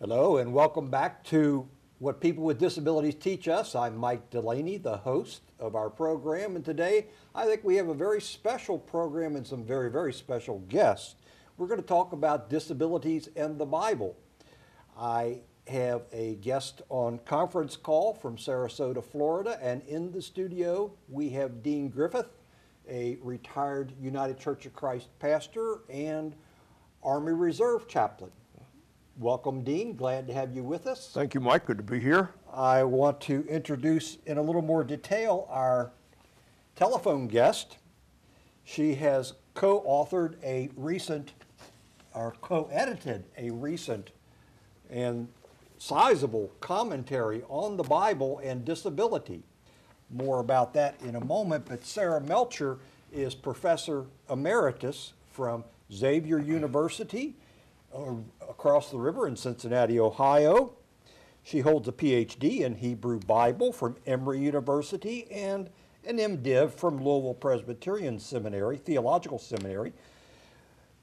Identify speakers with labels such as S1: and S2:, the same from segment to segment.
S1: Hello and welcome back to What People with Disabilities Teach Us. I'm Mike Delaney, the host of our program, and today I think we have a very special program and some very, very special guests. We're going to talk about disabilities and the Bible. I have a guest on conference call from Sarasota, Florida, and in the studio we have Dean Griffith, a retired United Church of Christ pastor and Army Reserve chaplain. Welcome, Dean. Glad to have you with us.
S2: Thank you, Mike. Good to be here.
S1: I want to introduce in a little more detail our telephone guest. She has co-authored a recent, or co-edited a recent and sizable commentary on the Bible and disability. More about that in a moment, but Sarah Melcher is Professor Emeritus from Xavier University across the river in Cincinnati, Ohio. She holds a PhD in Hebrew Bible from Emory University and an MDiv from Louisville Presbyterian Seminary, Theological Seminary.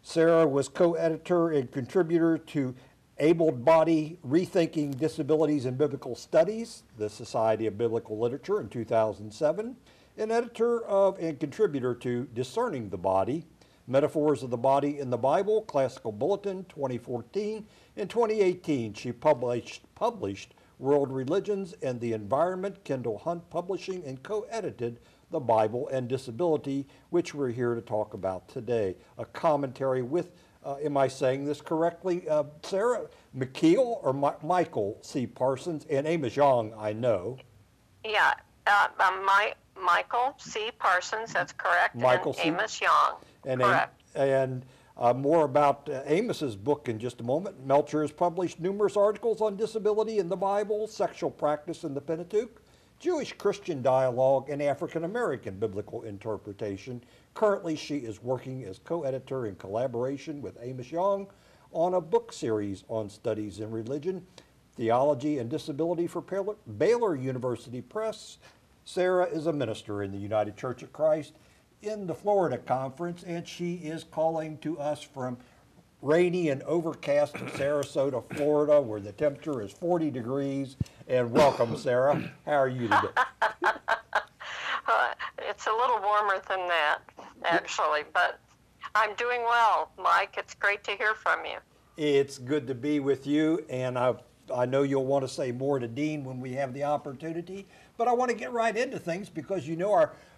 S1: Sarah was co-editor and contributor to Abled Body Rethinking Disabilities in Biblical Studies, the Society of Biblical Literature in 2007, and editor of and contributor to Discerning the Body, Metaphors of the Body in the Bible, Classical Bulletin, 2014. In 2018, she published World Religions and the Environment, Kendall Hunt Publishing, and co-edited The Bible and Disability, which we're here to talk about today. A commentary with, am I saying this correctly, Sarah? McKeel or Michael C. Parsons, and Amos Young, I know.
S3: Yeah, Michael C. Parsons, that's correct,
S1: Michael
S3: and
S1: C.
S3: Amos Young.
S1: And more about Amos's book in just a moment. Melcher has published numerous articles on disability in the Bible, sexual practice in the Pentateuch, Jewish-Christian dialogue, and African-American biblical interpretation. Currently, she is working as co-editor in collaboration with Amos Young on a book series on studies in religion, theology, and disability for Baylor University Press. Sarah is a minister in the United Church of Christ in the Florida Conference, and she is calling to us from rainy and overcast Sarasota, Florida, where the temperature is 40 degrees. And welcome, Sarah. How are you today?
S3: It's a little warmer than that, actually, but I'm doing well, Mike. It's great to hear from you.
S1: It's good to be with you, and I know you'll want to say more to Dean when we have the opportunity, but I want to get right into things because you know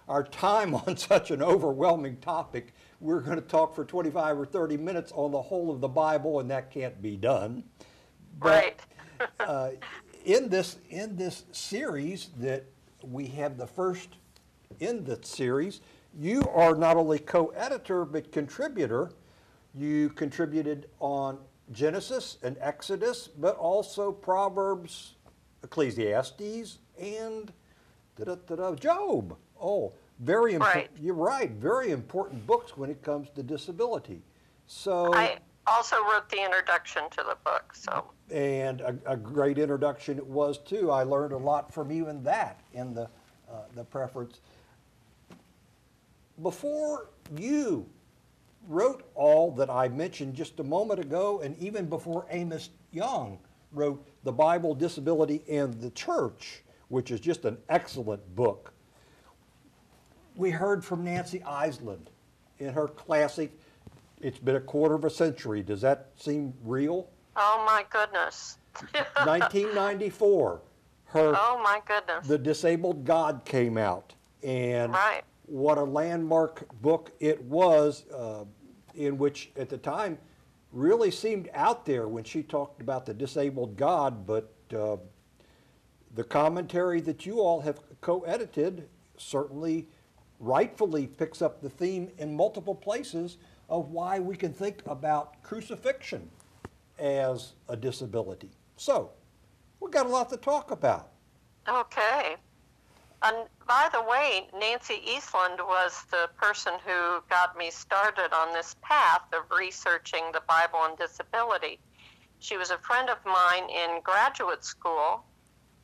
S1: our time on such an overwhelming topic. We're going to talk for 25 or 30 minutes on the whole of the Bible, and that can't be done. But,
S3: right.
S1: in this series that we have the first in the series, you are not only co-editor but contributor. You contributed on Genesis and Exodus, but also Proverbs, Ecclesiastes, and Job. Oh, very important.
S3: Right.
S1: You're right. Very important books when it comes to disability. So
S3: I also wrote the introduction to the book. So.
S1: And a great introduction it was too. I learned a lot from even that in the preference. Before you wrote all that I mentioned just a moment ago, and even before Amos Young wrote The Bible, Disability, and the Church, which is just an excellent book, we heard from Nancy Iceland in her classic, It's Been a Quarter of a Century. Does that seem real?
S3: Oh, my goodness.
S1: 1994.
S3: Oh, my goodness.
S1: The Disabled God came out. And
S3: right.
S1: What a landmark book it was, in which at the time really seemed out there when she talked about the disabled God, but the commentary that you all have co-edited certainly rightfully picks up the theme in multiple places of why we can think about crucifixion as a disability. So, we've got a lot to talk about.
S3: Okay. And by the way, Nancy Eastland was the person who got me started on this path of researching the Bible and disability. She was a friend of mine in graduate school,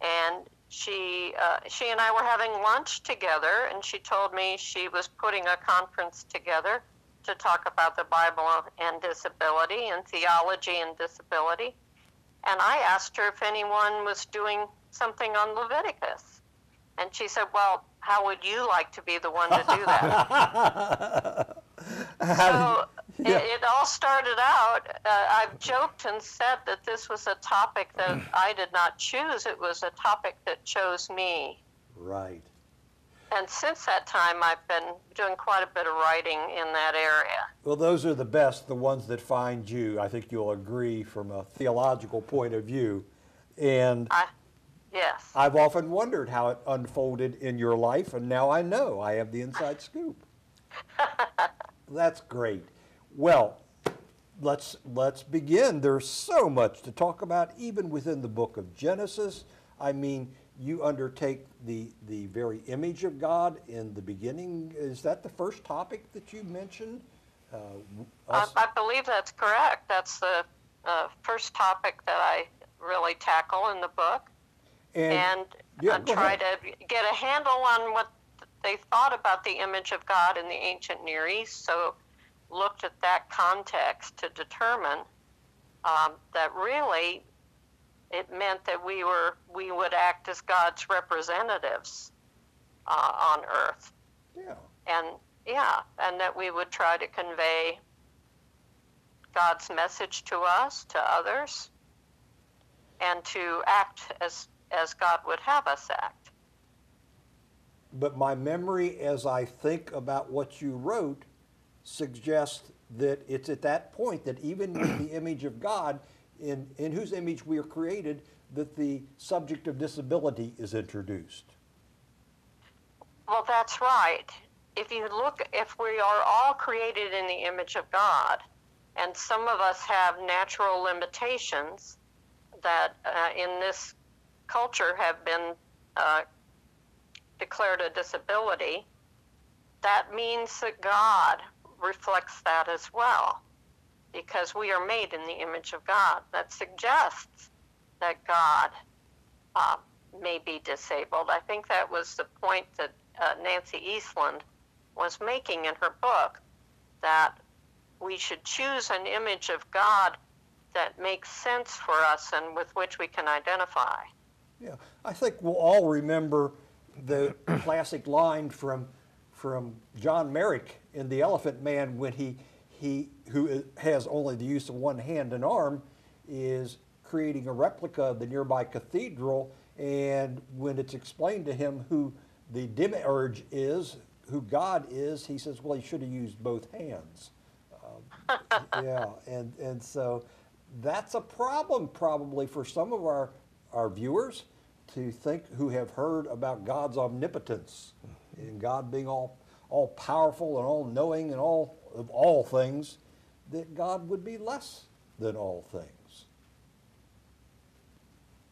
S3: and she and I were having lunch together, and she told me she was putting a conference together to talk about the Bible and disability and theology and disability. And I asked her if anyone was doing something on Leviticus. And she said, well, how would you like to be the one to do that? So it all started out, I've joked and said that this was a topic that I did not choose. It was a topic that chose me.
S1: Right.
S3: And since that time, I've been doing quite a bit of writing in that area.
S1: Well, those are the best, the ones that find you. I think you'll agree from a theological point of view. And
S3: yes.
S1: I've often wondered how it unfolded in your life, and now I know. I have the inside scoop. That's great. Well, let's begin. There's so much to talk about, even within the book of Genesis. I mean, you undertake the very image of God in the beginning. Is that the first topic that you mentioned?
S3: I believe that's correct. That's the first topic that I really tackle in the book. And try to get a handle on what they thought about the image of God in the ancient Near East. So looked at that context to determine that really it meant that we would act as God's representatives on earth. And that we would try to convey God's message to us, to others, and to act as God would have us act.
S1: But my memory, as I think about what you wrote, suggests that it's at that point that even with the image of God, in whose image we are created, that the subject of disability is introduced.
S3: Well, that's right. If we are all created in the image of God, and some of us have natural limitations that in this culture have been declared a disability, that means that God reflects that as well, because we are made in the image of God. That suggests that God may be disabled. I think that was the point that Nancy Eastland was making in her book, that we should choose an image of God that makes sense for us and with which we can identify.
S1: Yeah, I think we'll all remember the classic line from John Merrick in The Elephant Man, when he who has only the use of one hand and arm is creating a replica of the nearby cathedral, and when it's explained to him who the demiurge is, who God is, he says, well, he should have used both hands. And so that's a problem probably for some of our viewers, to think, who have heard about God's omnipotence and God being all powerful and all knowing and all of all things, that God would be less than all things.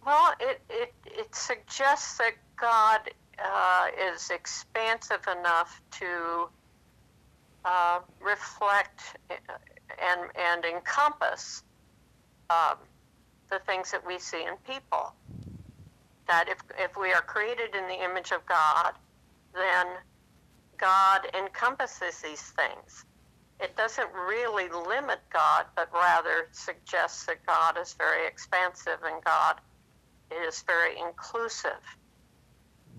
S3: Well, it suggests that God is expansive enough to reflect and encompass the things that we see in people. That if we are created in the image of God, then God encompasses these things. It doesn't really limit God, but rather suggests that God is very expansive and God is very inclusive.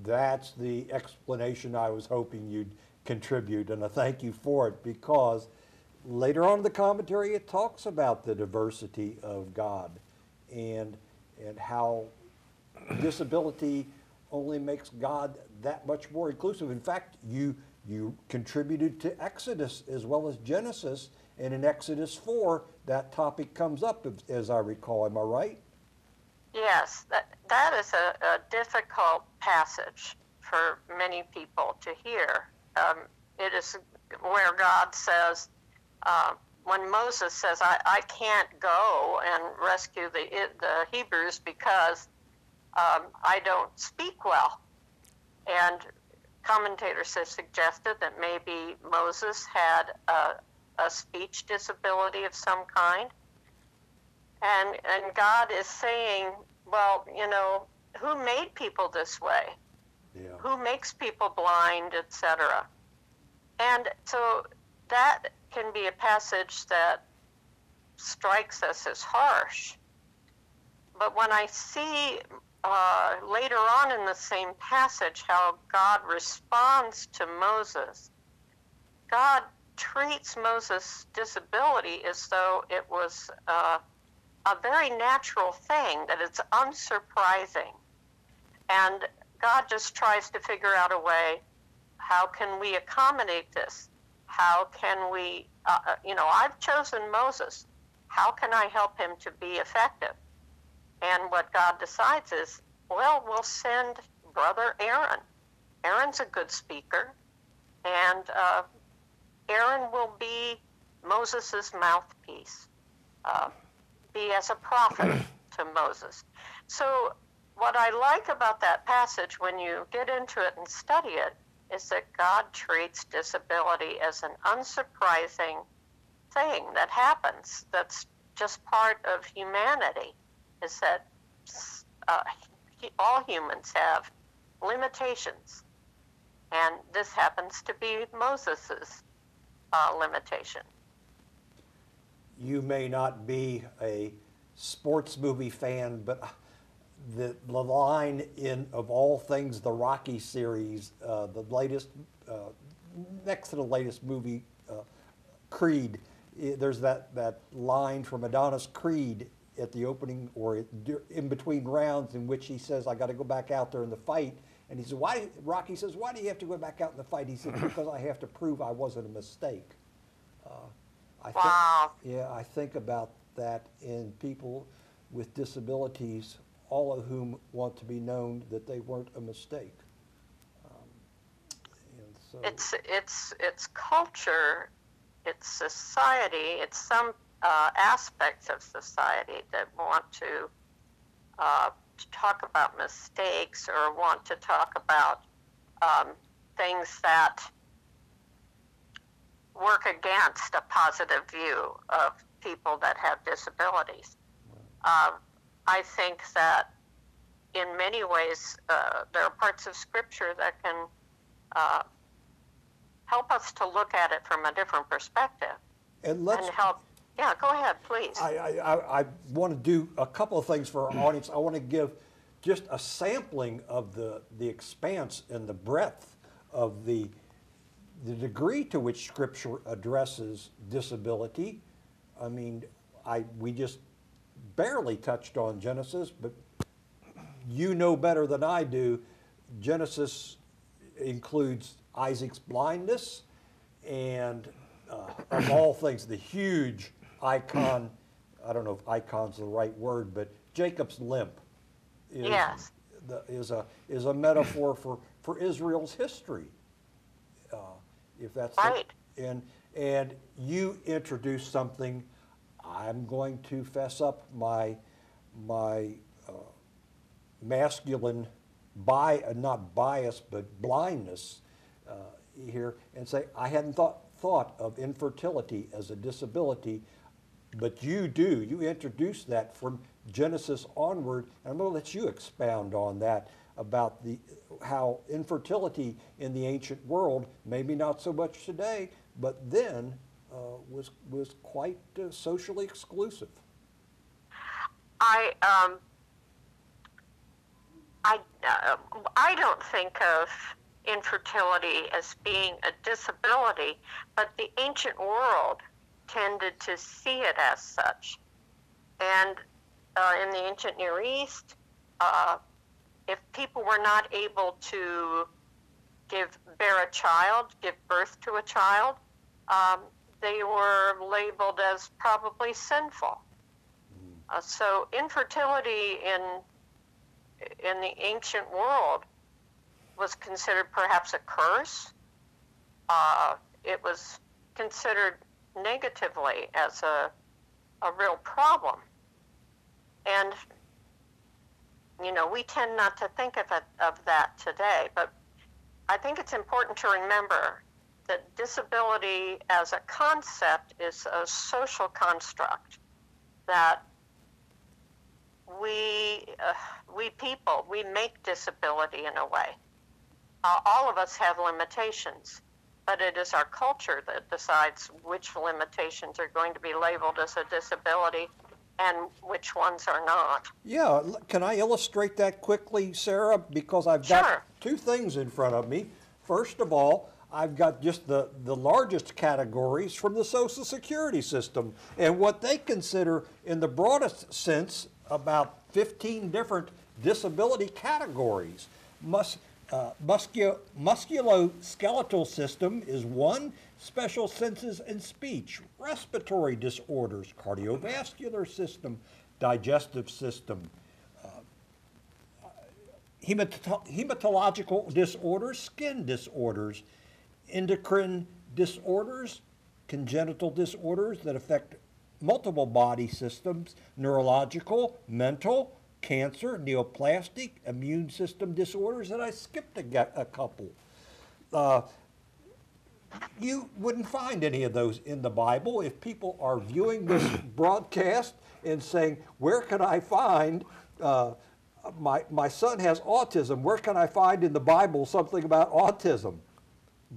S1: That's the explanation I was hoping you'd contribute, and I thank you for it, because later on in the commentary it talks about the diversity of God and how disability only makes God that much more inclusive. In fact, you contributed to Exodus as well as Genesis, and in Exodus 4 that topic comes up, as I recall. Am I right?
S3: Yes, that is a difficult passage for many people to hear. It is where God says, when Moses says, I can't go and rescue the Hebrews because I don't speak well. And commentators have suggested that maybe Moses had a speech disability of some kind. And God is saying, well, who made people this way?
S1: Yeah. Who
S3: makes people blind, etc.? And so that can be a passage that strikes us as harsh. But when I see later on in the same passage how God responds to Moses, God treats Moses' disability as though it was a very natural thing, that it's unsurprising. And God just tries to figure out a way, how can we accommodate this? How can we, I've chosen Moses. How can I help him to be effective? And what God decides is, well, we'll send brother Aaron. Aaron's a good speaker, and Aaron will be Moses' mouthpiece, be as a prophet to Moses. So what I like about that passage, when you get into it and study it, is that God treats disability as an unsurprising thing that happens, that's just part of humanity, is that all humans have limitations. And this happens to be Moses's limitation.
S1: You may not be a sports movie fan, but the line in, of all things, the Rocky series, the latest, next to the latest movie, Creed, there's that line from Adonis Creed at the opening or in between rounds, in which he says, I got to go back out there in the fight. And he says, Rocky says, why do you have to go back out in the fight? He said, because I have to prove I wasn't a mistake.
S3: Wow.
S1: I think about that in people with disabilities, all of whom want to be known that they weren't a mistake. So
S3: it's culture, it's society, it's some aspects of society that want to talk about mistakes or want to talk about things that work against a positive view of people that have disabilities. I think that in many ways there are parts of Scripture that can help us to look at it from a different perspective
S1: and
S3: help. Yeah, go ahead, please.
S1: I want to do a couple of things for our audience. I want to give just a sampling of the expanse and the breadth of the degree to which Scripture addresses disability. I mean, we just barely touched on Genesis, but you know better than I do, Genesis includes Isaac's blindness and, of all things, the huge icon, I don't know if icon's the right word, but Jacob's limp
S3: Yes.
S1: is a metaphor for Israel's history. If that's
S3: right.
S1: And you introduced something. I'm going to fess up my masculine not bias but blindness here, and say I hadn't thought of infertility as a disability, but you do. You introduced that from Genesis onward, and I'm going to let you expound on that, about how infertility in the ancient world, maybe not so much today, but then was quite socially exclusive.
S3: I don't think of infertility as being a disability, but the ancient world tended to see it as such. And in the ancient Near East, if people were not able to give birth to a child, they were labeled as probably sinful. So infertility in the ancient world was considered perhaps a curse. It was considered negatively as a real problem. And, we tend not to think of that today, but I think it's important to remember that disability as a concept is a social construct that we people make disability in a way. All of us have limitations, but it is our culture that decides which limitations are going to be labeled as a disability and which ones are not.
S1: Yeah, can I illustrate that quickly, Sarah? Because I've got
S3: Sure.
S1: two things in front of me. First of all, I've got just the largest categories from the Social Security system and what they consider, in the broadest sense, about 15 different disability categories. Musculoskeletal system is one, special senses and speech, respiratory disorders, cardiovascular system, digestive system, hematological disorders, skin disorders, endocrine disorders, congenital disorders that affect multiple body systems, neurological, mental, cancer, neoplastic, immune system disorders, and I skipped a couple. You wouldn't find any of those in the Bible. If people are viewing this broadcast and saying, where can I find, my son has autism, where can I find in the Bible something about autism?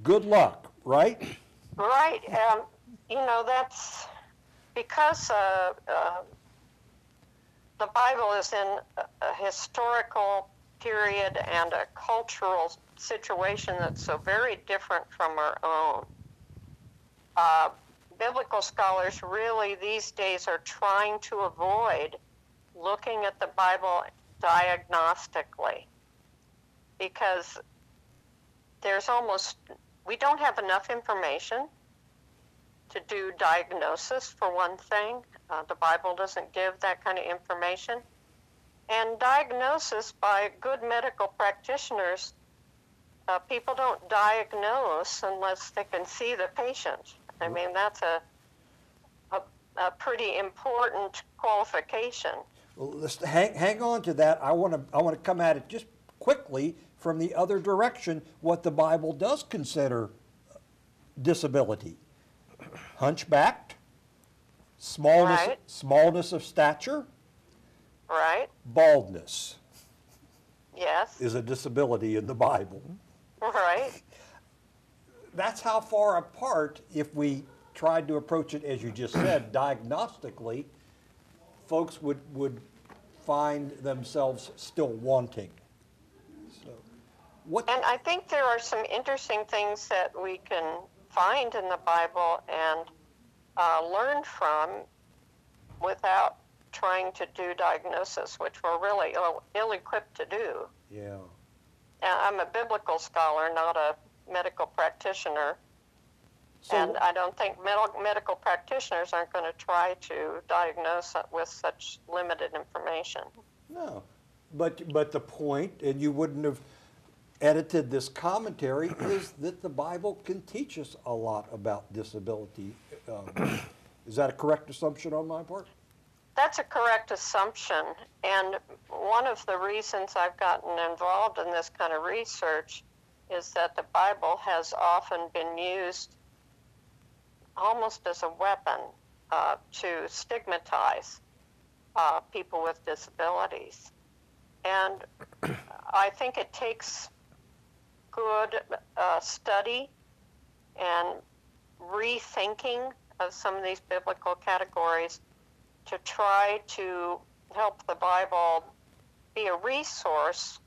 S1: Good luck, right?
S3: Right. You know, that's because the Bible is in a historical period and a cultural situation that's so very different from our own. Biblical scholars really these days are trying to avoid looking at the Bible diagnostically, because we don't have enough information to do diagnosis, for one thing. The Bible doesn't give that kind of information. And diagnosis by good medical practitioners, people don't diagnose unless they can see the patient. I mean, that's a pretty important qualification.
S1: Well, let's hang on to that. I want to come at it just quickly from the other direction. What the Bible does consider disability: hunchbacked,
S3: Right.
S1: smallness of stature,
S3: Right?
S1: baldness
S3: Yes.
S1: is a disability in the Bible.
S3: Right.
S1: That's how far apart, if we tried to approach it, as you just said, diagnostically, folks would find themselves still wanting. So, what?
S3: And I think there are some interesting things that we can find in the Bible and learn from without trying to do diagnosis, which we're really ill-equipped to do.
S1: Yeah.
S3: I'm a biblical scholar, not a medical practitioner.
S1: So,
S3: and I don't think medical practitioners aren't going to try to diagnose with such limited information.
S1: no, but the point, and you wouldn't have edited this commentary, is that the Bible can teach us a lot about disability. Is that a correct assumption on my part?
S3: That's a correct assumption. And one of the reasons I've gotten involved in this kind of research is that the Bible has often been used almost as a weapon to stigmatize people with disabilities. And I think it takes good study and rethinking of some of these biblical categories to try to help the Bible be a resource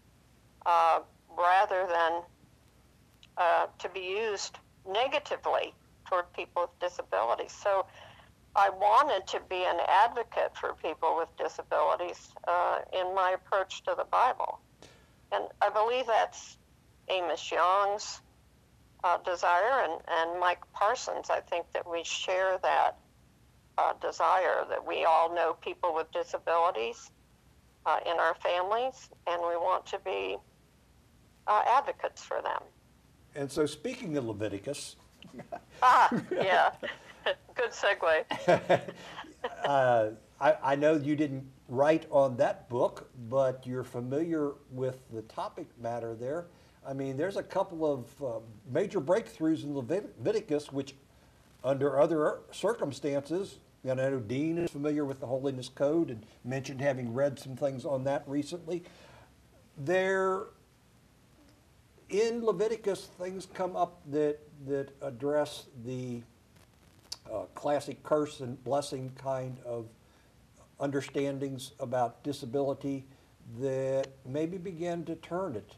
S3: rather than to be used negatively toward people with disabilities. So I wanted to be an advocate for people with disabilities in my approach to the Bible. And I believe that's Amos Young's desire, and Mike Parsons. I think that we share that desire, that we all know people with disabilities in our families, and we want to be advocates for them.
S1: And so, speaking of Leviticus,
S3: Yeah, good segue.
S1: I know you didn't write on that book, but you're familiar with the topic matter there. I mean, there's a couple of major breakthroughs in Leviticus, which under other circumstances, I know Dean is familiar with the Holiness Code and mentioned having read some things on that recently. In Leviticus, things come up that address the classic curse and blessing kind of understandings about disability that maybe began to turn it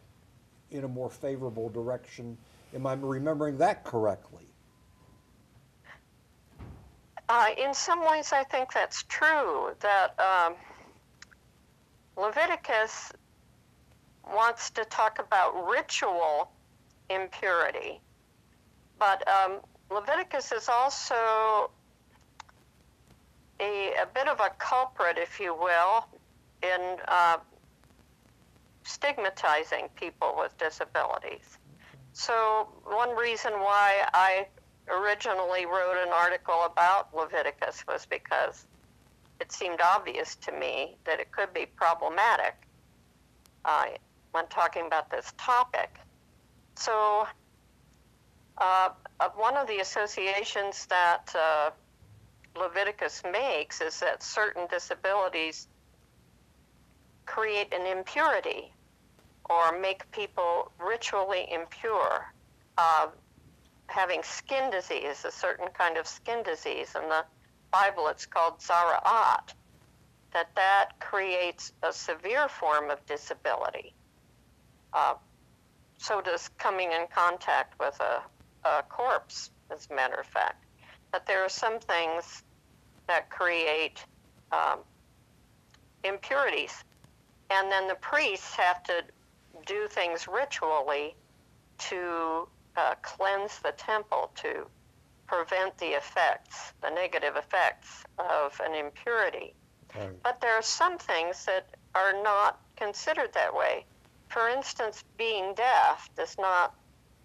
S1: in a more favorable direction. Am I remembering that correctly?
S3: In some ways, I think that's true, that Leviticus wants to talk about ritual impurity, but Leviticus is also a bit of a culprit, if you will, in stigmatizing people with disabilities. So one reason why I originally wrote an article about Leviticus was because it seemed obvious to me that it could be problematic when talking about this topic. So one of the associations that Leviticus makes is that certain disabilities create an impurity or make people ritually impure. Having skin disease, a certain kind of skin disease, in the Bible it's called Zara'at, that creates a severe form of disability. So does coming in contact with a corpse, as a matter of fact. But there are some things that create impurities. And then the priests have to do things ritually to cleanse the temple, to prevent the effects, the negative effects of an impurity.
S1: Right.
S3: But there are some things that are not considered that way. For instance, being deaf does not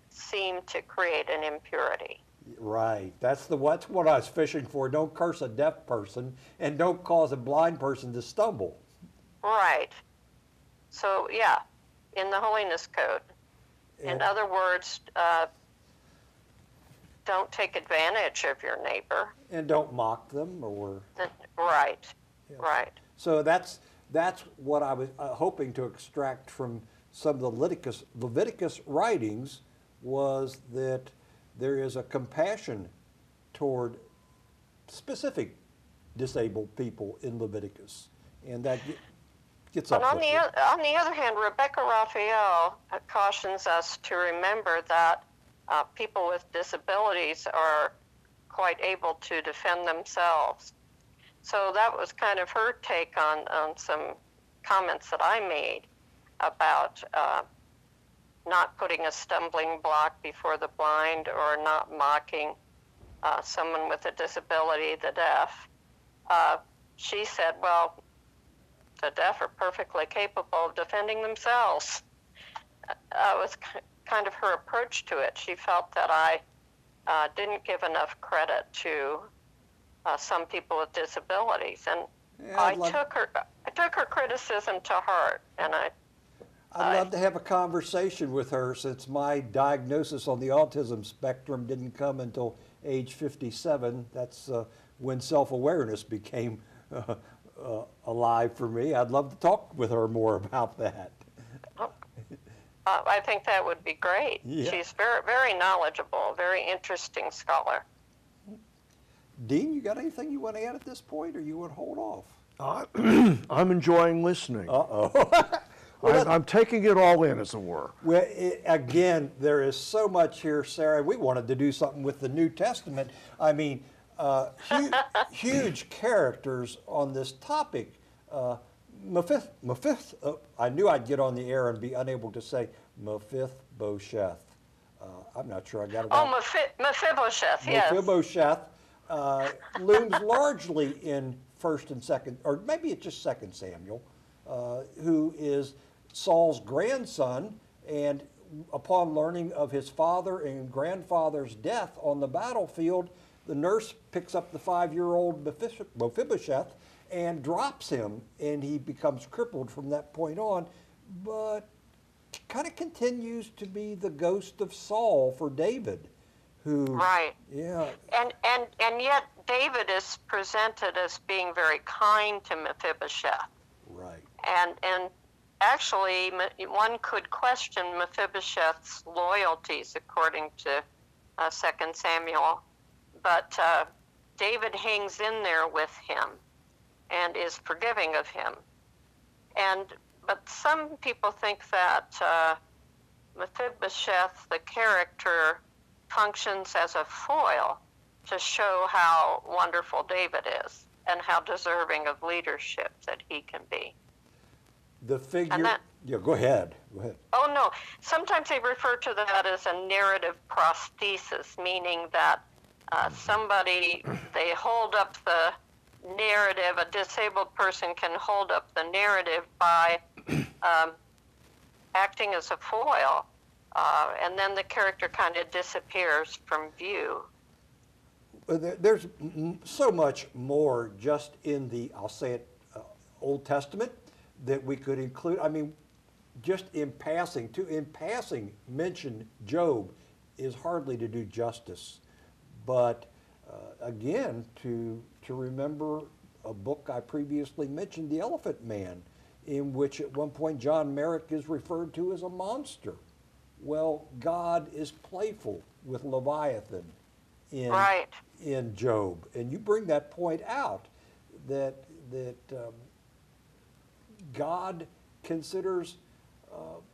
S3: seem to create an impurity.
S1: Right. That's what I was fishing for. Don't curse a deaf person and don't cause a blind person to stumble.
S3: Right. So, yeah, in the Holiness Code. In other words, don't take advantage of your neighbor.
S1: And don't mock them or...
S3: Right,
S1: Yeah.
S3: right.
S1: So that's what I was hoping to extract from some of the Leviticus writings, was that there is a compassion toward specific disabled people in Leviticus, and that gets up.
S3: But on the other hand, Rebecca Raphael cautions us to remember that people with disabilities are quite able to defend themselves. So that was kind of her take on some comments that I made about not putting a stumbling block before the blind, or not mocking someone with a disability, the deaf. She said, well, the deaf are perfectly capable of defending themselves. That was kind of her approach to it. She felt that I didn't give enough credit to some people with disabilities, and
S1: Yeah,
S3: I took her criticism to heart, and
S1: I'd love to have a conversation with her, since my diagnosis on the autism spectrum didn't come until age 57. That's when self-awareness became alive for me. I'd love to talk with her more about that.
S3: I think that would be great.
S1: Yeah.
S3: She's very, very knowledgeable, very interesting scholar.
S1: Dean, you got anything you want to add at this point, or you want to hold off?
S2: I'm enjoying listening.
S1: Uh-oh.
S2: I'm taking it all in, as it were.
S1: Well, again, there is so much here, Sarah. We wanted to do something with the New Testament. I mean, huge characters on this topic. I knew I'd get on the air and be unable to say Mephibosheth. I'm not sure I got it.
S3: Oh, Mephibosheth, yes.
S1: Mephibosheth looms largely in 1st and 2nd, or maybe it's just 2nd Samuel, who is Saul's grandson, and upon learning of his father and grandfather's death on the battlefield, the nurse picks up the 5-year-old Mephibosheth and drops him, and he becomes crippled from that point on, but kind of continues to be the ghost of Saul for David, who...
S3: Right.
S1: Yeah.
S3: And yet David is presented as being very kind to Mephibosheth.
S1: Right.
S3: And actually, one could question Mephibosheth's loyalties according to 2 Samuel, but David hangs in there with him. and is forgiving of him. But some people think that Mephibosheth, the character, functions as a foil to show how wonderful David is and how deserving of leadership that he can be.
S1: The figure, yeah, go ahead.
S3: Oh, no. Sometimes they refer to that as a narrative prosthesis, meaning that somebody, they hold up the narrative, a disabled person can hold up the narrative by acting as a foil, and then the character kind of disappears from view.
S1: There's so much more just in the, I'll say it, Old Testament that we could include. I mean, just in passing mention Job is hardly to do justice. But again, to remember a book I previously mentioned, The Elephant Man, in which at one point John Merrick is referred to as a monster. Well, God is playful with Leviathan in Job. And you bring that point out, that God considers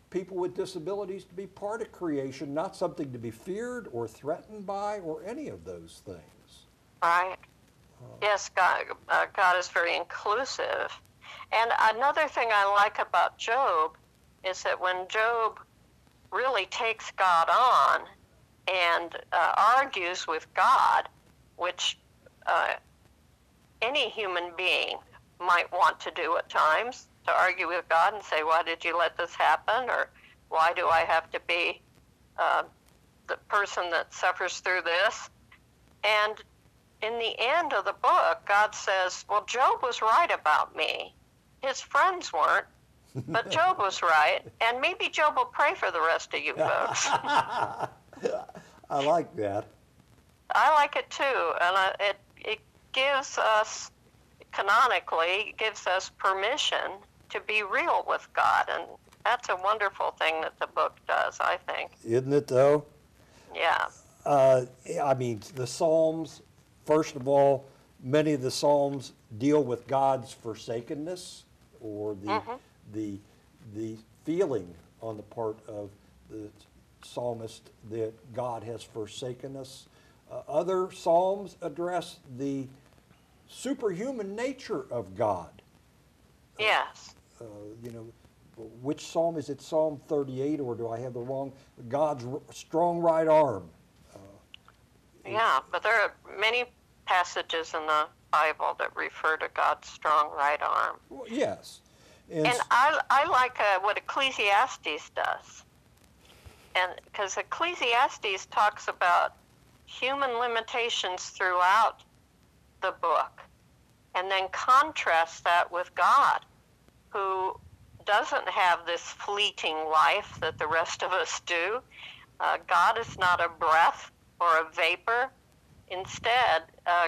S1: people with disabilities to be part of creation, not something to be feared or threatened by or any of those things.
S3: Right. Yes, God is very inclusive. And another thing I like about Job is that when Job really takes God on and argues with God, which any human being might want to do at times, to argue with God and say, why did you let this happen? Or why do I have to be the person that suffers through this? And in the end of the book, God says, well, Job was right about me. His friends weren't, but Job was right. And maybe Job will pray for the rest of you folks.
S1: I like that.
S3: I like it too. And it gives us, canonically, gives us permission to be real with God. And that's a wonderful thing that the book does, I think.
S1: Isn't it, though?
S3: Yeah.
S1: I mean, the Psalms, first of all, many of the Psalms deal with God's forsakenness, or the feeling on the part of the psalmist that God has forsaken us. Other Psalms address the superhuman nature of God.
S3: Yes.
S1: You know, which Psalm is it? Psalm 38, or do I have the wrong? God's strong right arm.
S3: Yeah, but there are many passages in the Bible that refer to God's strong right arm.
S1: Well, yes.
S3: And I like what Ecclesiastes does. And because Ecclesiastes talks about human limitations throughout the book, and then contrasts that with God, who doesn't have this fleeting life that the rest of us do. God is not a breath or a vapor. Instead,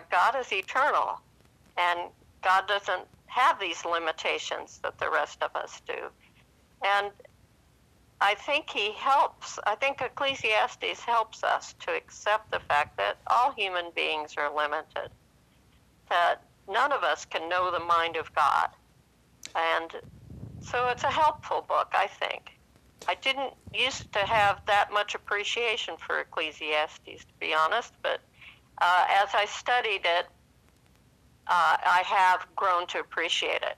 S3: God is eternal, and God doesn't have these limitations that the rest of us do. And I think Ecclesiastes helps us to accept the fact that all human beings are limited, that none of us can know the mind of God. And so it's a helpful book, I think. I didn't used to have that much appreciation for Ecclesiastes, to be honest, but as I studied it, I have grown to appreciate it.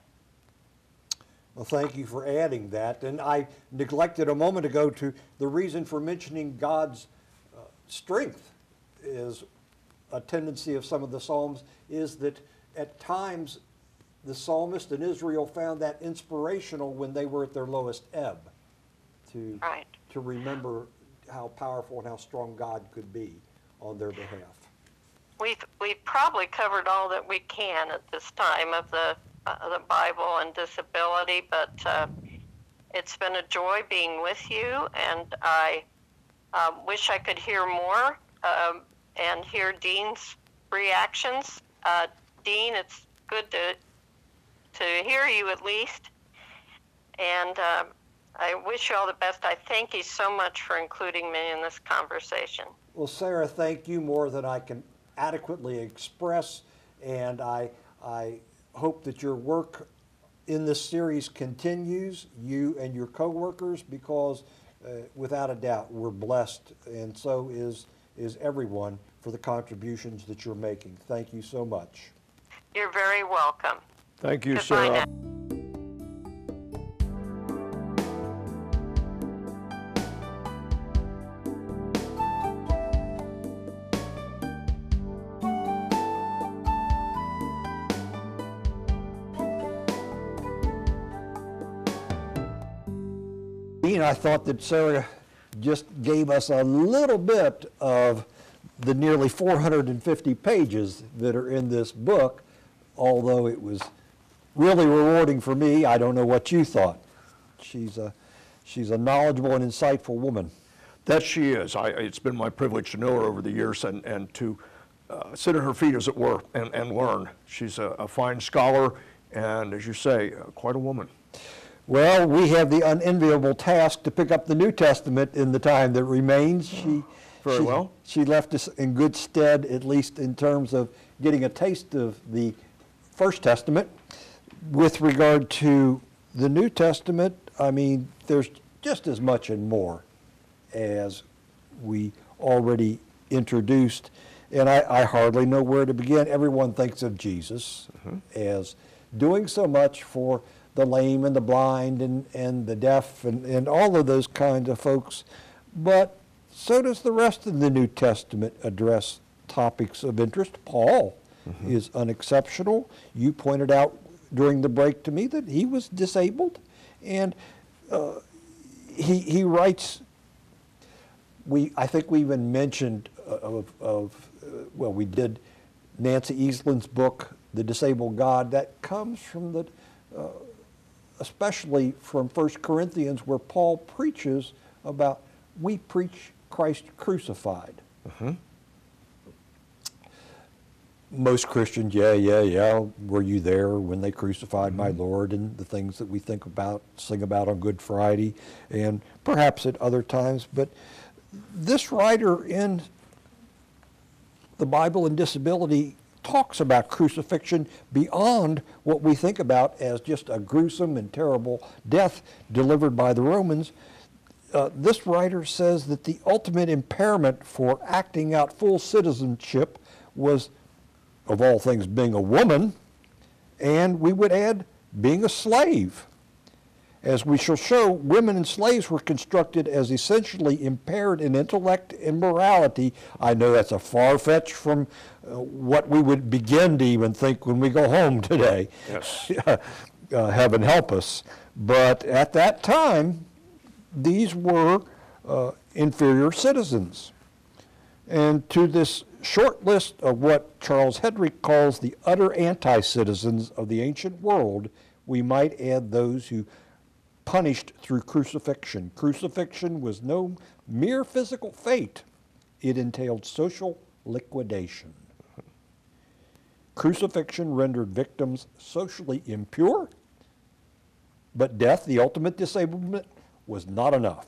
S1: Well, thank you for adding that. And I neglected a moment ago to the reason for mentioning God's strength is a tendency of some of the Psalms is that at times the psalmist in Israel found that inspirational when they were at their lowest ebb to remember how powerful and how strong God could be on their behalf.
S3: We've probably covered all that we can at this time of the Bible and disability, but it's been a joy being with you, and I wish I could hear more and hear Dean's reactions. Dean, it's good to hear you at least, and I wish you all the best. I thank you so much for including me in this conversation.
S1: Well, Sarah, thank you more than I can adequately express, and I hope that your work in this series continues, you and your coworkers, because without a doubt we're blessed, and so is everyone, for the contributions that you're making. Thank you so much.
S3: You're very welcome.
S2: Thank you,
S3: Goodbye
S2: Sarah.
S3: now.
S1: I thought that Sarah just gave us a little bit of the nearly 450 pages that are in this book, although it was really rewarding for me. I don't know what you thought. She's a knowledgeable and insightful woman.
S2: That she is. It's been my privilege to know her over the years and to sit at her feet, as it were, and learn. She's a fine scholar and, as you say, quite a woman.
S1: Well, we have the unenviable task to pick up the New Testament in the time that remains. She left us in good stead, at least in terms of getting a taste of the First Testament. With regard to the New Testament, I mean, there's just as much and more as we already introduced, and I hardly know where to begin. Everyone thinks of Jesus as doing so much for the lame and the blind and the deaf and all of those kinds of folks, but so does the rest of the New Testament address topics of interest. Paul is unexceptional. You pointed out during the break to me that he was disabled, and he writes, I think we even mentioned well, we did Nancy Eastland's book, The Disabled God. That comes from the especially from 1 Corinthians, where Paul preaches about, we preach Christ crucified. Most Christians, yeah, were you there when they crucified my Lord, and the things that we think about, sing about on Good Friday, and perhaps at other times. But this writer in the Bible and Disability talks about crucifixion beyond what we think about as just a gruesome and terrible death delivered by the Romans. This writer says that the ultimate impairment for acting out full citizenship was, of all things, being a woman, and we would add being a slave. As we shall show, women and slaves were constructed as essentially impaired in intellect and morality. I know that's a far-fetched from what we would begin to even think when we go home today.
S2: Yes.
S1: Heaven help us. But at that time, these were inferior citizens. And to this short list of what Charles Hedrick calls the utter anti-citizens of the ancient world, we might add those who punished through crucifixion. Crucifixion was no mere physical fate. It entailed social liquidation. Crucifixion rendered victims socially impure, but death, the ultimate disablement, was not enough.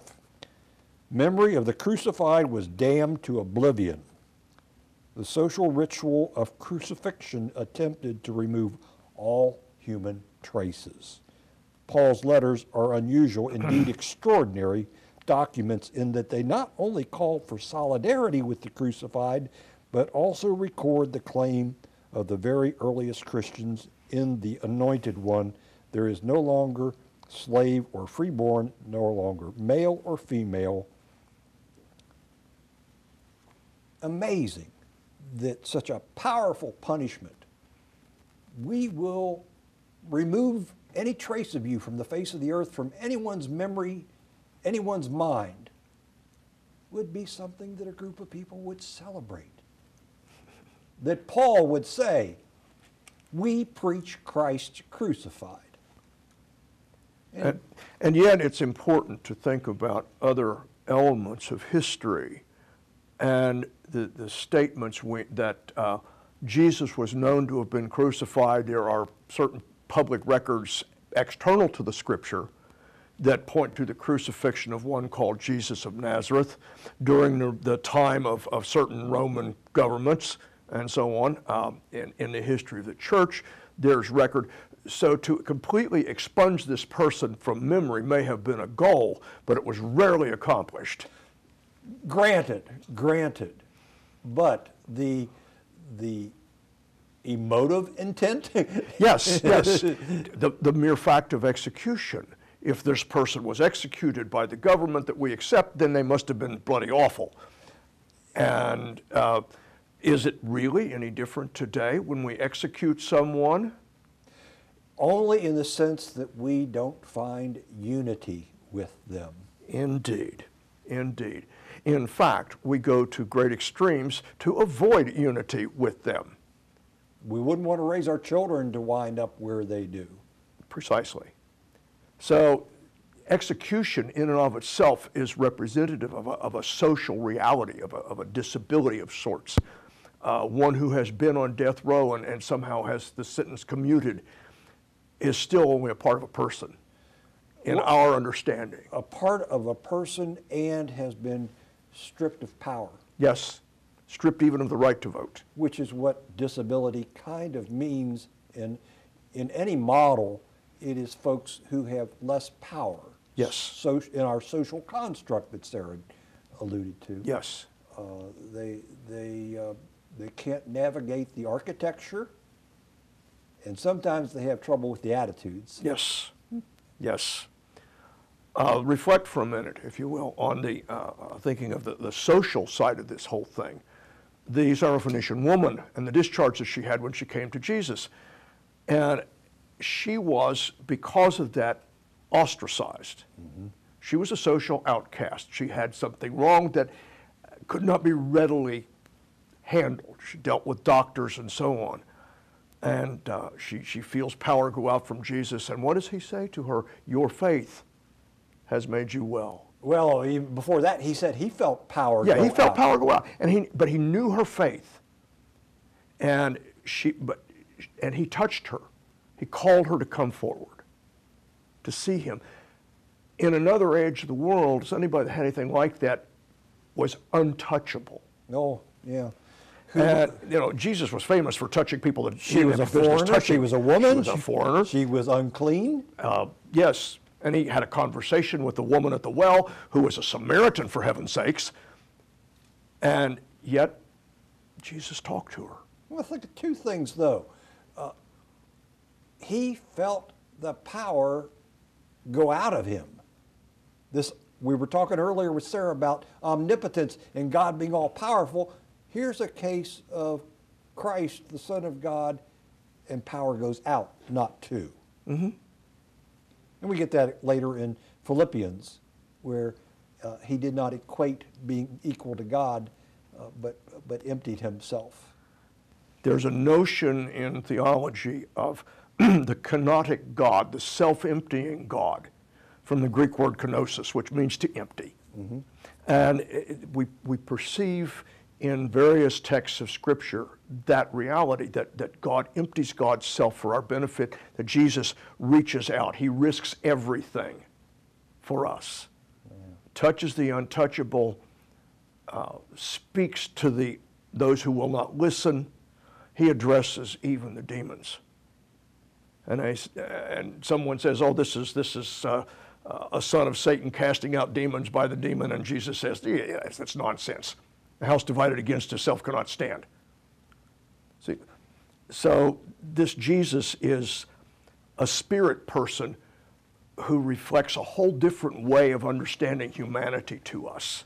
S1: Memory of the crucified was damned to oblivion. The social ritual of crucifixion attempted to remove all human traces. Paul's letters are unusual, indeed extraordinary documents, in that they not only call for solidarity with the crucified, but also record the claim of the very earliest Christians in the Anointed One. There is no longer slave or freeborn, no longer male or female. Amazing that such a powerful punishment, we will remove any trace of you from the face of the earth, from anyone's memory, anyone's mind, would be something that a group of people would celebrate. That Paul would say, we preach Christ crucified.
S2: And yet it's important to think about other elements of history and the statements that Jesus was known to have been crucified. There are certain public records external to the Scripture that point to the crucifixion of one called Jesus of Nazareth during the time of certain Roman governments and so on. In the history of the church, there's record. So to completely expunge this person from memory may have been a goal, but it was rarely accomplished.
S1: Granted, but the emotive intent?
S2: Yes. The mere fact of execution. If this person was executed by the government that we accept, then they must have been bloody awful. And is it really any different today when we execute someone?
S1: Only in the sense that we don't find unity with them.
S2: Indeed. In fact, we go to great extremes to avoid unity with them.
S1: We wouldn't want to raise our children to wind up where they do.
S2: Precisely. So execution in and of itself is representative of a social reality, of a disability of sorts. One who has been on death row and somehow has the sentence commuted is still only a part of a person in our understanding.
S1: A part of a person and has been stripped of power.
S2: Yes, stripped even of the right to vote.
S1: Which is what disability kind of means in any model. It is folks who have less power.
S2: Yes.
S1: So in our social construct that Sarah alluded to.
S2: Yes.
S1: They can't navigate the architecture, and sometimes they have trouble with the attitudes.
S2: Yes. Reflect for a minute, if you will, on the thinking of the social side of this whole thing. The Syrophoenician woman and the discharge that she had when she came to Jesus. And she was, because of that, ostracized. Mm-hmm. She was a social outcast. She had something wrong that could not be readily handled. She dealt with doctors and so on. And she feels power go out from Jesus. And what does he say to her? Your faith has made you well.
S1: Well, even before that, he said he felt power go out.
S2: Yeah, he felt power go out. But he knew her faith. And he touched her. He called her to come forward, to see him. In another age of the world, does anybody that had anything like that was untouchable.
S1: Oh, yeah.
S2: And, Jesus was famous for touching people that
S1: she was a foreigner. She was a woman.
S2: She was a foreigner.
S1: She was unclean.
S2: Yes, and he had a conversation with the woman at the well, who was a Samaritan, for heaven's sakes. And yet, Jesus talked to her.
S1: Well, I think of two things, though. He felt the power go out of him. We were talking earlier with Sarah about omnipotence and God being all-powerful. Here's a case of Christ, the Son of God, and power goes out, not to.
S2: Mm-hmm.
S1: And we get that later in Philippians, where he did not equate being equal to God, but emptied himself.
S2: There's a notion in theology of the kenotic God, the self-emptying God, from the Greek word kenosis, which means to empty. Mm-hmm. And we perceive in various texts of Scripture that reality, that God empties God's self for our benefit, that Jesus reaches out. He risks everything for us. Yeah. Touches the untouchable, speaks to those who will not listen. He addresses even the demons. And someone says, oh, this is a son of Satan casting out demons by the demon, and Jesus says, yeah, that's nonsense. A house divided against itself cannot stand. See, so this Jesus is a spirit person who reflects a whole different way of understanding humanity to us.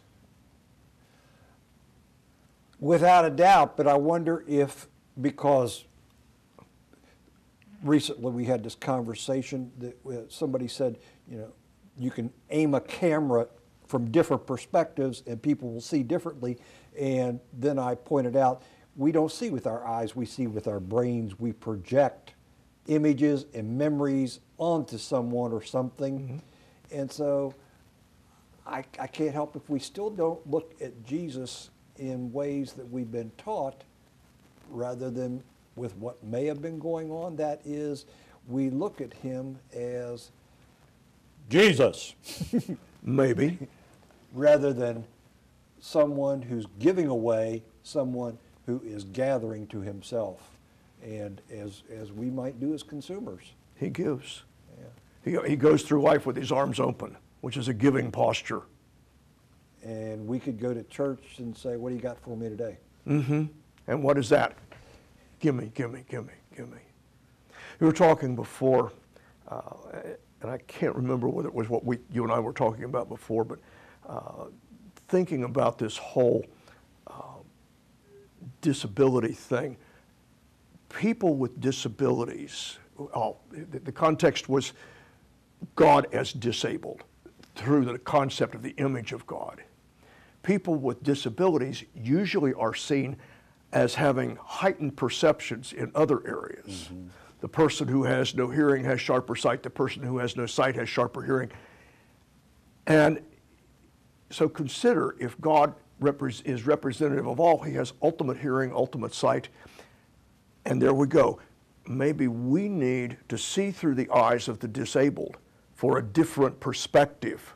S1: Without a doubt, but I wonder if, because recently we had this conversation that somebody said, you can aim a camera from different perspectives and people will see differently. And then I pointed out, we don't see with our eyes, we see with our brains. We project images and memories onto someone or something. Mm-hmm. And so I can't help if we still don't look at Jesus in ways that we've been taught rather than with what may have been going on. That is, we look at him as Jesus.
S2: Maybe.
S1: Rather than someone who's giving away, someone who is gathering to himself. and as we might do as consumers.
S2: He gives.
S1: Yeah.
S2: He goes through life with his arms open, which is a giving posture.
S1: And we could go to church and say, what do you got for me today?
S2: Mm-hmm. And what is that? Gimme, gimme, gimme, gimme. We were talking before, and I can't remember whether it was what you and I were talking about before, but thinking about this whole disability thing. People with disabilities, the context was God as disabled through the concept of the image of God. People with disabilities usually are seen as having heightened perceptions in other areas. Mm-hmm. The person who has no hearing has sharper sight. The person who has no sight has sharper hearing. And so consider, if God is representative of all, he has ultimate hearing, ultimate sight. And there we go. Maybe we need to see through the eyes of the disabled for a different perspective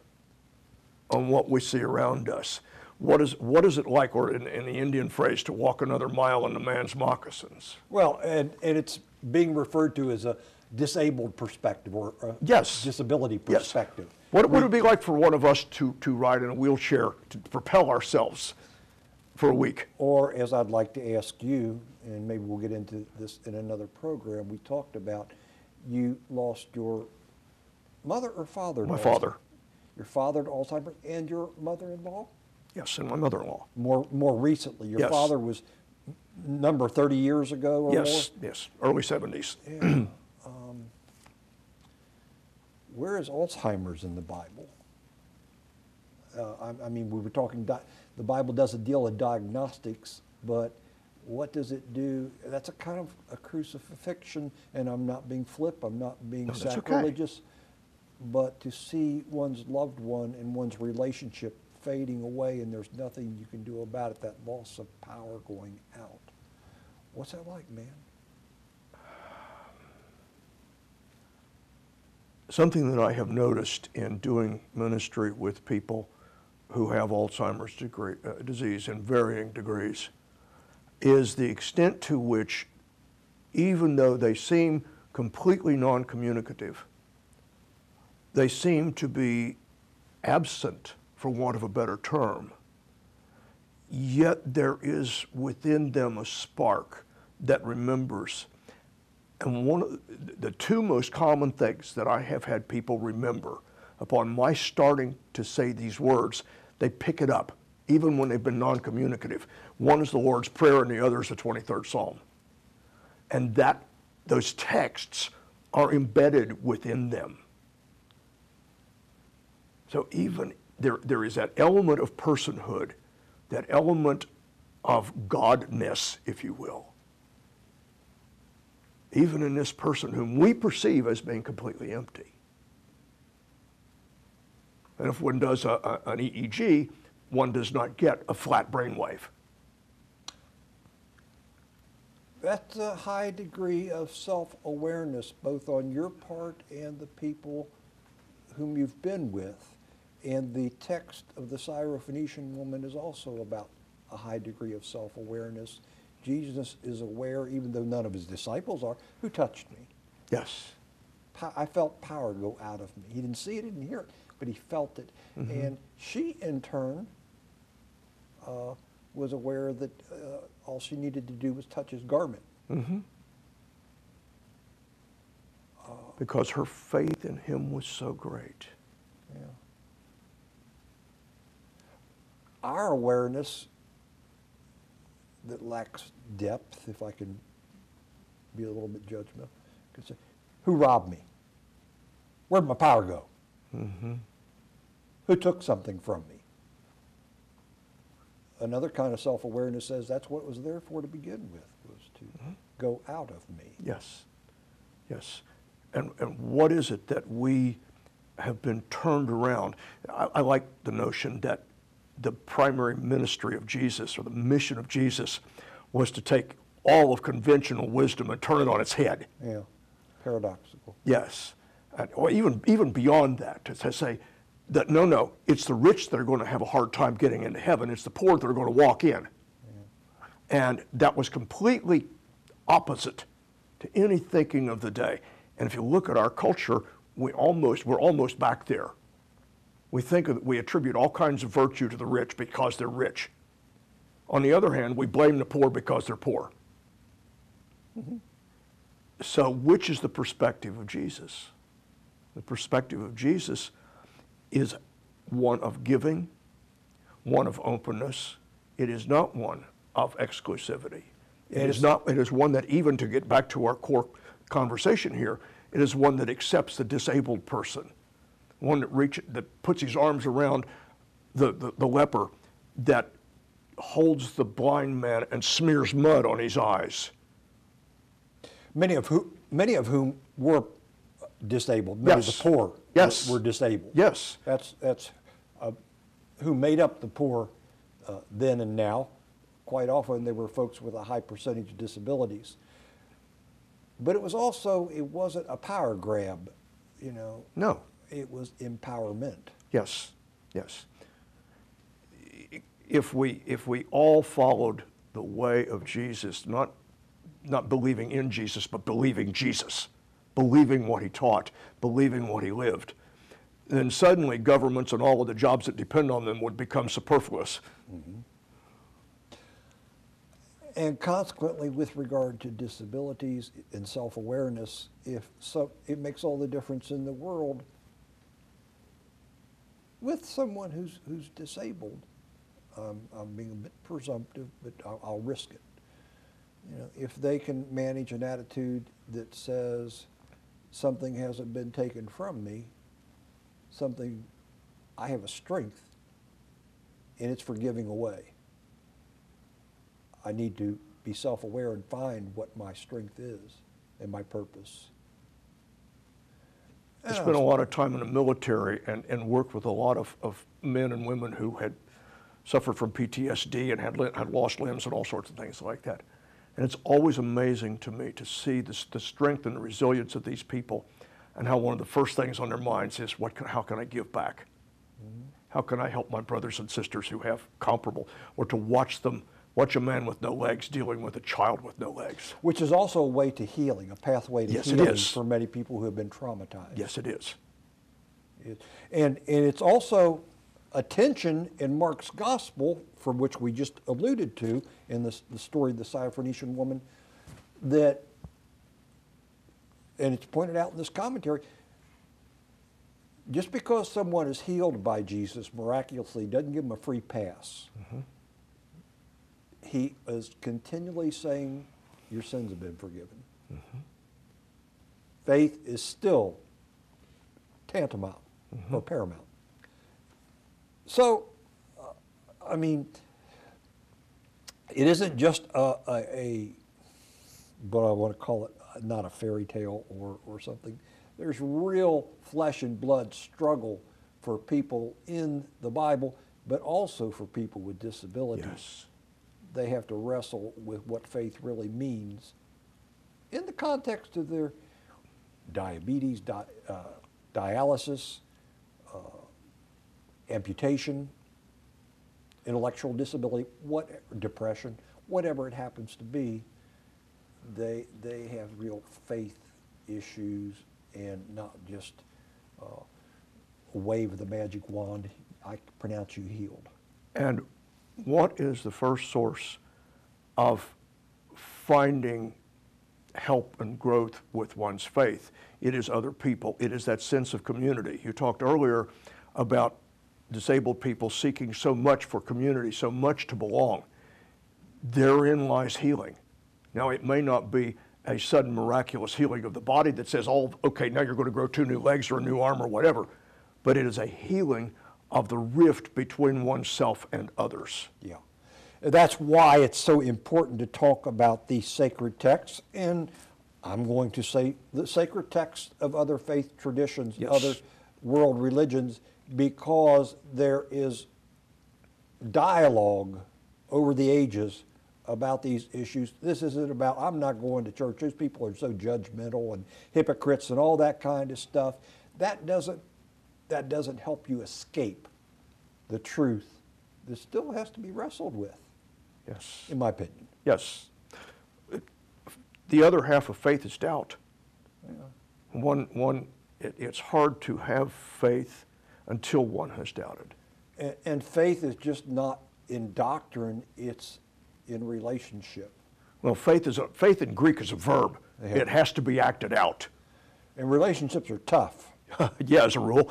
S2: on what we see around us. What is it like, or in the Indian phrase, to walk another mile in a man's moccasins?
S1: Well, and it's being referred to as a disabled perspective, or a disability perspective.
S2: Yes. What would it be like for one of us to ride in a wheelchair to propel ourselves for a week?
S1: Or, as I'd like to ask you, and maybe we'll get into this in another program, we talked about you lost your mother or father?
S2: My father.
S1: Your father to Alzheimer's, and your mother-in-law?
S2: Yes, and my mother-in-law.
S1: More recently. Your father was number 30 years ago or more?
S2: Yes, early 70s.
S1: Yeah. Where is Alzheimer's in the Bible? I mean, we were talking, the Bible doesn't deal with diagnostics, but what does it do? That's a kind of a crucifixion, and I'm not being flip, I'm not being sacrilegious, okay. But to see one's loved one and one's relationship fading away and there's nothing you can do about it, that loss of power going out. What's that like, man?
S2: Something that I have noticed in doing ministry with people who have Alzheimer's disease in varying degrees is the extent to which, even though they seem completely non-communicative, they seem to be absent, for want of a better term, yet there is within them a spark that remembers. And one of the two most common things that I have had people remember upon my starting to say these words, they pick it up, even when they've been non-communicative. One is the Lord's Prayer and the other is the 23rd Psalm. And those texts are embedded within them. So even there is that element of personhood, that element of godness, if you will, even in this person whom we perceive as being completely empty. And if one does an EEG, one does not get a flat brainwave.
S1: That's a high degree of self-awareness, both on your part and the people whom you've been with. And the text of the Syrophoenician woman is also about a high degree of self-awareness. Jesus is aware, even though none of his disciples are, who touched me.
S2: Yes.
S1: I felt power go out of me. He didn't see it, didn't hear it, but he felt it. Mm-hmm. And she, in turn, was aware that all she needed to do was touch his garment.
S2: Mm-hmm. Because her faith in him was so great.
S1: Yeah. Our awareness that lacks depth, if I can be a little bit judgmental, could say, who robbed me? Where'd my power go?
S2: Mm-hmm.
S1: Who took something from me? Another kind of self-awareness says that's what it was there for to begin with, was to go out of me.
S2: Yes, yes. And what is it that we have been turned around? I like the notion that the primary ministry of Jesus, or the mission of Jesus, was to take all of conventional wisdom and turn it on its head.
S1: Yeah, paradoxical.
S2: Yes, or even beyond that, to say that no, it's the rich that are going to have a hard time getting into heaven. It's the poor that are going to walk in. Yeah. And that was completely opposite to any thinking of the day. And if you look at our culture, we're almost back there. We attribute all kinds of virtue to the rich because they're rich. On the other hand, we blame the poor because they're poor.
S1: Mm-hmm.
S2: So which is the perspective of Jesus? The perspective of Jesus is one of giving, one of openness. It is not one of exclusivity. It is one that, even to get back to our core conversation here, it is one that accepts the disabled person, one that puts his arms around the leper, that holds the blind man and smears mud on his eyes.
S1: Many of whom were disabled. Many of the poor were disabled.
S2: Yes.
S1: That's who made up the poor then and now. Quite often they were folks with a high percentage of disabilities. But it wasn't a power grab, you know.
S2: No.
S1: It was empowerment.
S2: Yes, yes. If we all followed the way of Jesus, not believing in Jesus, but believing Jesus, believing what he taught, believing what he lived, then suddenly governments and all of the jobs that depend on them would become superfluous.
S1: Mm-hmm. And consequently, with regard to disabilities and self-awareness, it makes all the difference in the world with someone who's disabled. I'm being a bit presumptive, but I'll risk it. You know, if they can manage an attitude that says something hasn't been taken from me, I have a strength, and it's for giving away. I need to be self-aware and find what my strength is and my purpose.
S2: I spent a lot of time in the military and worked with a lot of men and women who had suffered from PTSD and had lost limbs and all sorts of things like that. And it's always amazing to me to see the strength and the resilience of these people, and how one of the first things on their minds is, how can I give back? Mm-hmm. How can I help my brothers and sisters who have comparable, or to watch a man with no legs dealing with a child with no legs.
S1: Which is also a way to healing, a pathway to healing for many people who have been traumatized.
S2: Yes, it is.
S1: And it's also a tension in Mark's gospel, from which we just alluded to in the story of the Syrophoenician woman, and it's pointed out in this commentary, just because someone is healed by Jesus miraculously doesn't give them a free pass. Mm-hmm. He is continually saying, your sins have been forgiven. Mm-hmm. Faith is still tantamount or paramount. So, I mean, it isn't just what I want to call it, not a fairy tale or something. There's real flesh and blood struggle for people in the Bible, but also for people with disabilities.
S2: Yes. They
S1: have to wrestle with what faith really means in the context of their diabetes, dialysis, amputation, intellectual disability, depression, whatever it happens to be. They have real faith issues, and not just wave the magic wand, I pronounce you healed.
S2: And what is the first source of finding help and growth with one's faith? It is other people. It is that sense of community. You talked earlier about disabled people seeking so much for community, so much to belong. Therein lies healing. Now, it may not be a sudden miraculous healing of the body that says, oh, okay, now you're going to grow 2 new legs or a new arm or whatever, but it is a healing of the rift between oneself and others.
S1: Yeah. That's why it's so important to talk about these sacred texts, and I'm going to say the sacred texts of other faith traditions,
S2: yes,
S1: other world religions, because there is dialogue over the ages about these issues. This isn't about, I'm not going to church. Those people are so judgmental and hypocrites and all that kind of stuff. That doesn't help you escape the truth that still has to be wrestled with.
S2: Yes.
S1: In my opinion.
S2: Yes. The other half of faith is doubt.
S1: Yeah.
S2: It's hard to have faith until one has doubted.
S1: And faith is just not in doctrine, it's in relationship.
S2: Well, faith in Greek is a verb.
S1: Yeah.
S2: It has to be acted out.
S1: And relationships are tough.
S2: Yeah, as a rule.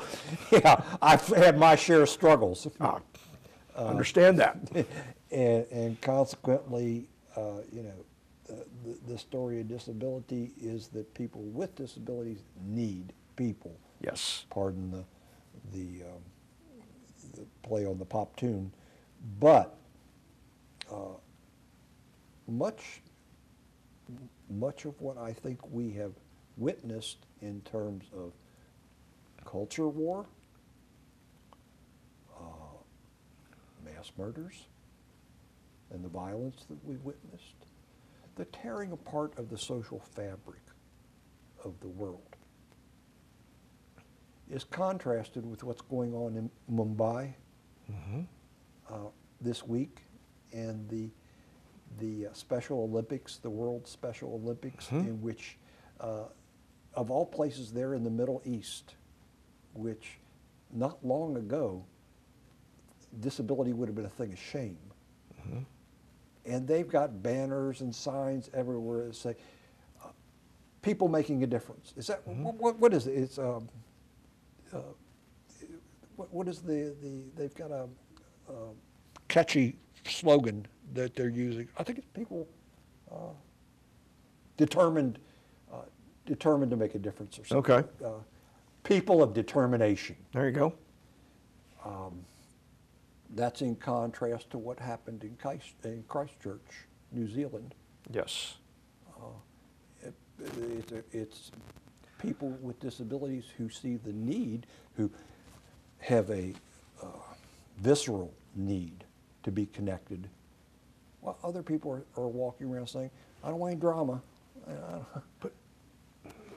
S1: Yeah, I've had my share of struggles.
S2: Understand that.
S1: And consequently, the story of disability is that people with disabilities need people.
S2: Yes.
S1: Pardon the play on the pop tune, but much of what I think we have witnessed in terms of culture war, mass murders, and the violence that we've witnessed, the tearing apart of the social fabric of the world, is contrasted with what's going on in Mumbai this week, and the Special Olympics, the World Special Olympics, in which, of all places there in the Middle East, which not long ago, disability would have been a thing of shame. And they've got banners and signs everywhere that say, people making a difference. Is that, what is it? It's, what is they've got a catchy slogan that they're using. I think it's people determined to make a difference or something.
S2: Okay.
S1: People of determination.
S2: There you go.
S1: That's in contrast to what happened in Christchurch, New Zealand.
S2: Yes.
S1: It's people with disabilities who see the need, who have a visceral need to be connected, while other people are walking around saying, I don't want any drama.
S2: But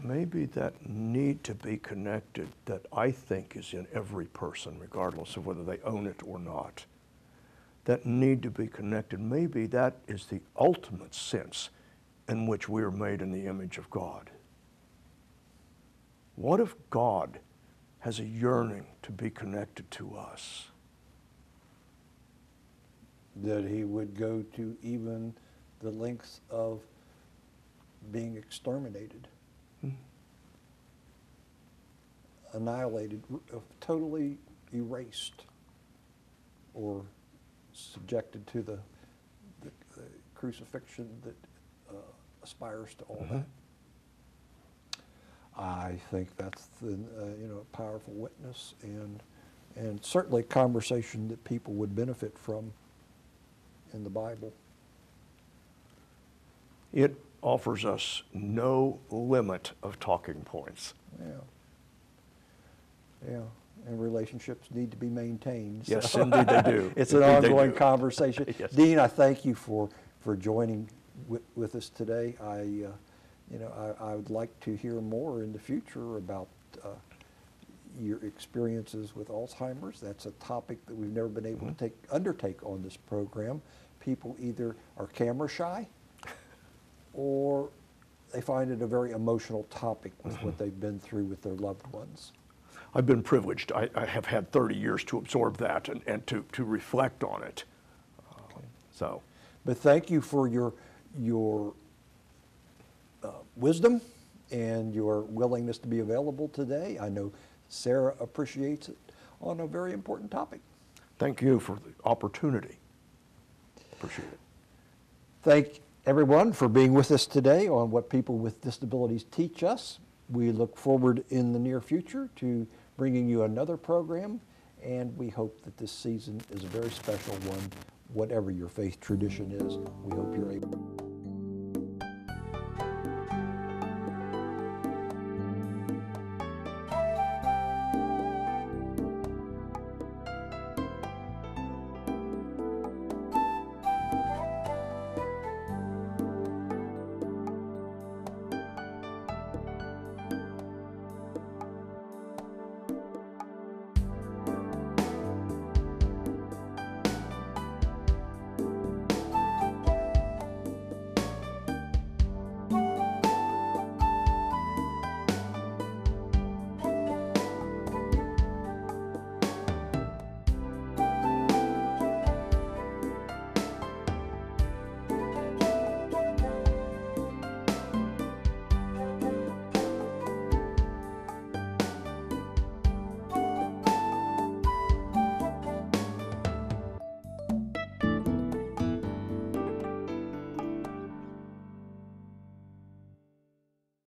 S2: maybe that need to be connected that I think is in every person, regardless of whether they own it or not, that need to be connected, maybe that is the ultimate sense in which we are made in the image of God. What if God has a yearning to be connected to us?
S1: That he would go to even the lengths of being exterminated, annihilated, totally erased, or subjected to the crucifixion that aspires to all that. I think that's the powerful witness, and certainly a conversation that people would benefit from in the Bible.
S2: It offers us no limit of talking points.
S1: Yeah, and relationships need to be maintained.
S2: Yes,
S1: so.
S2: indeed they do.
S1: It's an
S2: Indeed
S1: ongoing
S2: they do.
S1: conversation.
S2: Yes.
S1: Dean, I thank you for joining with us today. I would like to hear more in the future about your experiences with Alzheimer's. That's a topic that we've never been able to undertake on this program. People either are camera shy or they find it a very emotional topic with what they've been through with their loved ones.
S2: I've been privileged. I have had 30 years to absorb that and to reflect on it. So,
S1: but thank you for your wisdom and your willingness to be available today. I know Sarah appreciates it on a very important topic.
S2: thank you for the opportunity. Appreciate it.
S1: Thank everyone for being with us today on What People with Disabilities Teach Us. We look forward in the near future to bringing you another program, and we hope that this season is a very special one, whatever your faith tradition is. We hope you're able.